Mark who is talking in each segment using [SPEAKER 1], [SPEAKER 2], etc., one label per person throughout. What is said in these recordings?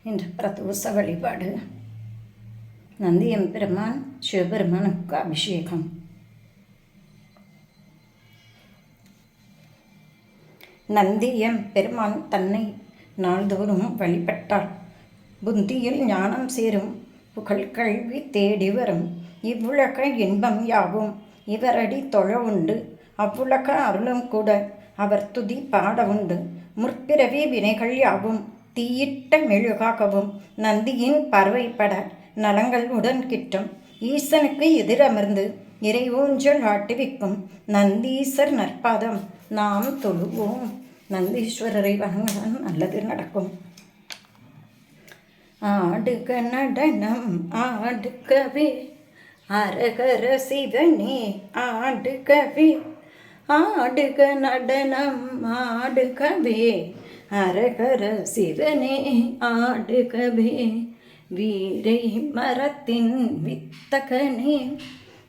[SPEAKER 1] இன்று பிரதோஷ வழிபாடு. நந்தியம்பெருமான் சிவபெருமானுக்கு அபிஷேகம். நந்தியம்பெருமான் தன்னை நாள்தோறும் வழிபட்டால் புத்தியில் ஞானம் சேரும், புகழ் கல்வி தேடி வரும், இவ்வுலக இன்பம் யாவும் இவரடி தொழ உண்டு, அவ்வுலக அருளும் கூட அவர் துதி பாட உண்டு, முற்பிறவி வினைகள் யாவும் தீயிட்ட மெழுகாகவும் நந்தியின் பறவைப்பட நலங்கள் உடன் கிட்டும், ஈசனுக்கு எதிரமர்ந்து இறை ஊஞ்சல் ஆட்டுவிக்கும் நந்தீசர் நற்பாதம் நாம் தொழுவோம். நந்தீஸ்வரரை வணங்கினால் நல்லது நடக்கும். ஆடுக நடனம் ஆடுகவே அரகர சிவனே ஆடுகவே, ஆடுக நடனம் ஆடுகவே அரகர சிவனே ஆடுகவே, வீரை மரத்தின் வித்தகனே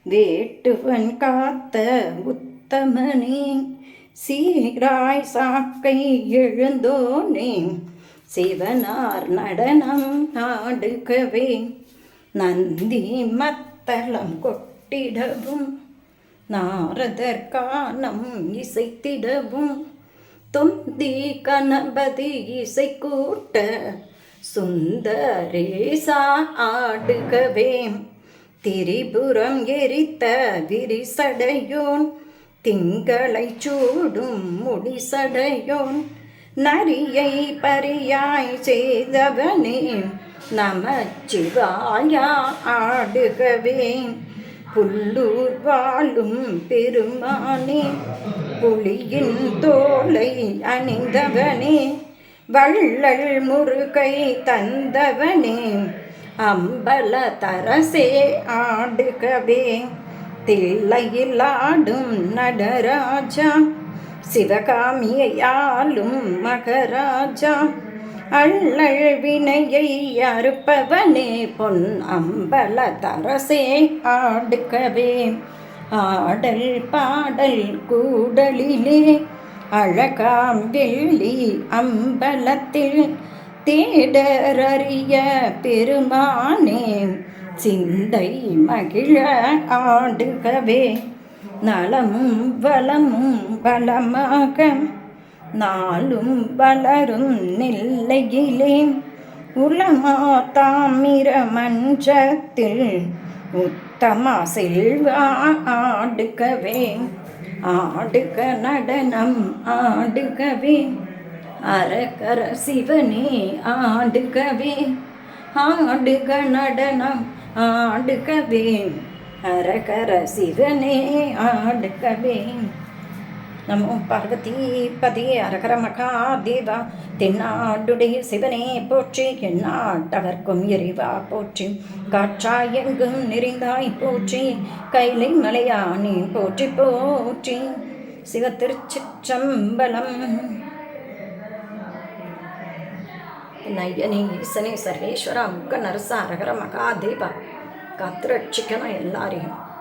[SPEAKER 1] வேட்டுவன் காத்த உத்தமனே, சீராய் சாக்கை எழுந்தோனே சிவனார் நடனம் ஆடுகவே, நந்தி மத்தளம் கொட்டிடவும் நாரதர் கானம் இசைத்திடவும், தொந்தி கணபதி இசை கூட்ட சுந்தரேசா ஆடுகவே, திரிபுரம் எரித்த விரிசடையோன் திங்களை சூடும் முடிசடையோன், நரியை பரியாய் செய்தவனே நமச்சிவாயா ஆடுகவே, புல்லூர் வாழும் பெருமானே புலியின் தோலை அணிந்தவனே, வள்ளல் முருகை தந்தவனே அம்பல தரசே ஆடுகவே, தில்லையில் ஆடும் நடராஜா சிவகாமியை ஆளும் மகராஜா, அள்ளல் வினையை அறுப்பவனே பொன் அம்பல தரசே ஆடுகவே, ஆடல் பாடல் கூடலிலே அழகாம் வெள்ளி அம்பலத்தில் தேடறிய பெருமானே சிந்தை மகிழ ஆடுகவே, நலமும் வளமும் பலமாக நாளும் வளரும் நெல்லையிலே உலமா தாமிர மன்றத்தில் உத்தமா செல்வா ஆடுகவே, ஆடுக நடனம் ஆடுகவே அரகர சிவனே ஆடுகவே, ஆடுக நடனம் ஆடுகவே அரகர சிவனே ஆடுகவே. நமோ பார்வதி பதி அரகர மகாதேவா, தென்னாடுடைய சிவனே போற்றி, எந்நாட்டவர்க்கும் இறைவா போற்றி, காற்றாய் எங்கும் நிறைந்தாய் போற்றி, கைலை மலையானே போற்றி போற்றி. சிவ திருச்சிற்றம்பலம். நையனே ஈசனே சர்வேஸ்வரா முக்க நரச அரகர மகாதேவா, காத்து ரட்சிக்கணும் எல்லாரையும்.